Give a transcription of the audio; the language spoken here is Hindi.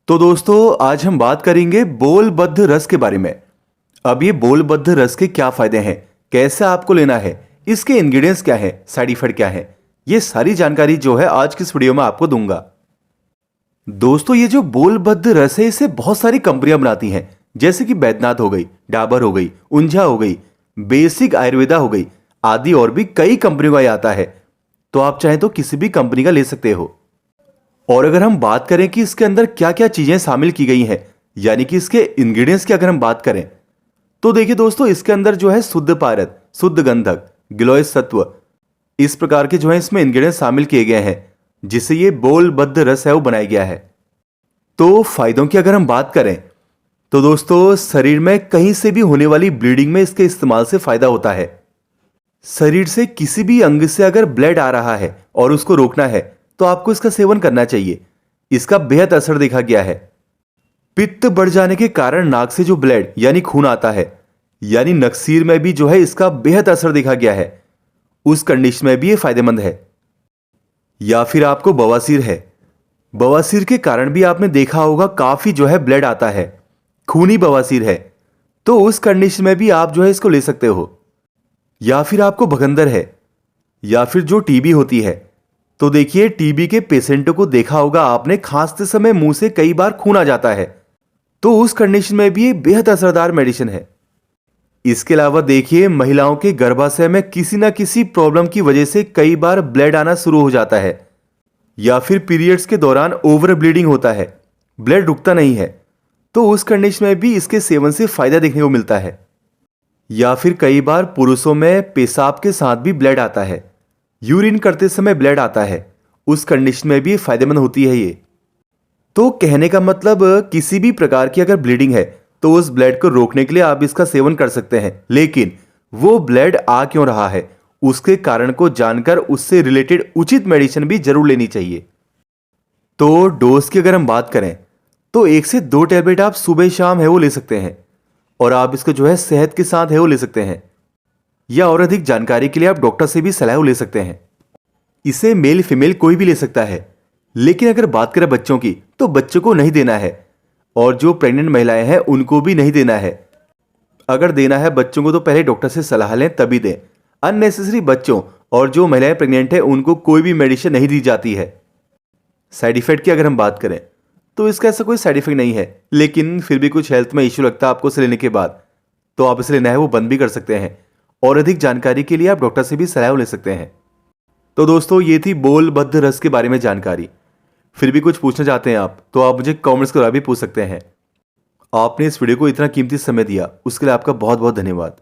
तो दोस्तों आज हम बात करेंगे बोलबद्ध रस के बारे में। अब ये बोलबद्ध रस के क्या फायदे हैं, कैसे आपको लेना है, इसके इंग्रेडिएंट्स क्या हैं, साइड इफेक्ट क्या है, ये सारी जानकारी जो है आज की इस वीडियो में आपको दूंगा। दोस्तों ये जो बोलबद्ध रस है इसे बहुत सारी कंपनियां बनाती हैं, जैसे कि बैद्यनाथ हो गई, डाबर हो गई, उंझा हो गई, बेसिक आयुर्वेदा हो गई आदि, और भी कई कंपनियों का ये आता है। तो आप चाहें तो किसी भी कंपनी का ले सकते हो। और अगर हम बात करें कि इसके अंदर क्या क्या चीजें शामिल की गई हैं, यानी कि इसके इंग्रेडिएंट्स की अगर हम बात करें, तो देखिए दोस्तों इसके अंदर जो है शुद्ध पारद, शुद्ध गंधक, गिलोय सत्व, इस प्रकार के जो है इसमें इंग्रेडिएंट्स शामिल किए गए हैं, जिससे ये बोलबद्ध रस है वो बनाया गया है। तो फायदों की अगर हम बात करें तो दोस्तों शरीर में कहीं से भी होने वाली ब्लीडिंग में इसके इस्तेमाल से फायदा होता है। शरीर से किसी भी अंग से अगर ब्लड आ रहा है और उसको रोकना है तो आपको इसका सेवन करना चाहिए। इसका बेहद असर देखा गया है। पित्त बढ़ जाने के कारण नाक से जो ब्लड यानी खून आता है, यानी नकसीर में भी जो है इसका बेहद असर देखा गया है। उस कंडीशन में भी ये फायदेमंद है। या फिर आपको बवासीर है, बवासीर के कारण भी आपने देखा होगा काफी जो है ब्लड आता है, खूनी बवासीर है, तो उस कंडीशन में भी आप जो है इसको ले सकते हो। या फिर आपको भगंदर है, या फिर जो टीबी होती है, तो देखिए टीबी के पेशेंटों को देखा होगा आपने, खांसते समय मुंह से कई बार खून आ जाता है, तो उस कंडीशन में भी ये बेहद असरदार मेडिसिन है। इसके अलावा देखिए महिलाओं के गर्भाशय में किसी ना किसी प्रॉब्लम की वजह से कई बार ब्लड आना शुरू हो जाता है, या फिर पीरियड्स के दौरान ओवर ब्लीडिंग होता है, ब्लड रुकता नहीं है, तो उस कंडीशन में भी इसके सेवन से फायदा देखने को मिलता है। या फिर कई बार पुरुषों में पेशाब के साथ भी ब्लड आता है, यूरिन करते समय ब्लड आता है, उस कंडीशन में भी फायदेमंद होती है ये। तो कहने का मतलब किसी भी प्रकार की अगर ब्लीडिंग है तो उस ब्लड को रोकने के लिए आप इसका सेवन कर सकते हैं, लेकिन वो ब्लड आ क्यों रहा है उसके कारण को जानकर उससे रिलेटेड उचित मेडिसिन भी जरूर लेनी चाहिए। तो डोज की अगर हम बात करें तो 1 से 2 टैबलेट आप सुबह शाम है वो ले सकते हैं, और आप इसको जो है सेहत के साथ है वो ले सकते हैं, या और अधिक जानकारी के लिए आप डॉक्टर से भी सलाह ले सकते हैं। इसे मेल फीमेल कोई भी ले सकता है, लेकिन अगर बात करें बच्चों की तो बच्चों को नहीं देना है, और जो प्रेग्नेंट महिलाएं हैं उनको भी नहीं देना है। अगर देना है बच्चों को तो पहले डॉक्टर से सलाह लें तभी दें। अननेसेसरी बच्चों और जो महिलाएं प्रेग्नेंट है उनको कोई भी मेडिसिन नहीं दी जाती है। साइड इफेक्ट की अगर हम बात करें तो इसका ऐसा कोई साइड इफेक्ट नहीं है, लेकिन फिर भी कुछ हेल्थ में इश्यू लगता है आपको इसे लेने के बाद, तो आप इसे लेना है वो बंद भी कर सकते हैं, और अधिक जानकारी के लिए आप डॉक्टर से भी सलाह ले सकते हैं। तो दोस्तों ये थी बोलबद्ध रस के बारे में जानकारी। फिर भी कुछ पूछना चाहते हैं आप तो आप मुझे कमेंट्स के द्वारा भी पूछ सकते हैं। आपने इस वीडियो को इतना कीमती समय दिया उसके लिए आपका बहुत बहुत धन्यवाद।